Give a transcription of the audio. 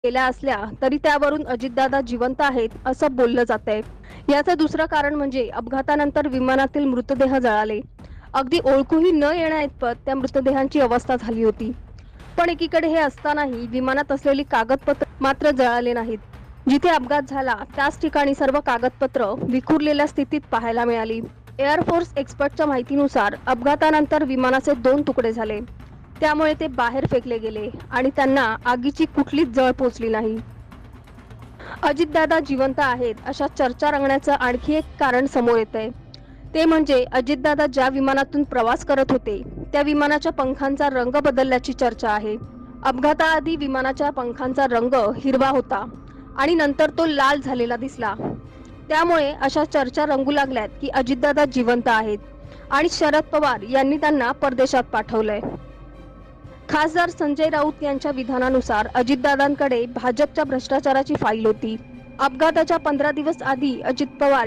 केल्या असल्या तरी त्यावरून अजितदादा जिवंत आहेत असं बोललं जातंय. याचं दुसरं कारण म्हणजे अपघातानंतर विमानातील मृतदेह जळाले. अगदी ओळखूही न येण्याइतपत त्या मृतदेहांची अवस्था झाली होती. पण एकीकडे हे असतानाही विमानात असलेली कागदपत्र मात्र जळाले नाहीत. जिथे अपघात झाला त्याच ठिकाणी सर्व कागदपत्र विखुरलेल्या स्थितीत पाहायला मिळाली. एअरफोर्स एक्सपर्टच्या माहितीनुसार अपघातानंतर विमानाचे 2 तुकडे झाले. त्यामुळे ते बाहेर फेकले गेले आणि त्यांना आगीची कुठलीच झळ पोचली नाही. अजितदादा जिवंत आहेत अशा चर्चा रंगण्याचं आणखी एक कारण समोर येतंय. ते म्हणजे अजितदादा ज्या विमानातून प्रवास करत होते त्या विमानाच्या पंखांचा रंग बदलल्याची चर्चा आहे. अपघाताआधी विमानाच्या पंखांचा रंग हिरवा होता आणि नंतर तो लाल झालेला दिसला. त्यामुळे अशा चर्चा रंगू लागल्यात की अजितदादा जिवंत आहेत आणि शरद पवार यांनी त्यांना परदेशात पाठवलंय. खासदार संजय राऊत यांच्या विधानानुसार अजितदादांकडे भाजपच्या भ्रष्टाचाराची फाईल होती. अपघाताच्या 15 दिवस आधी अजित पवार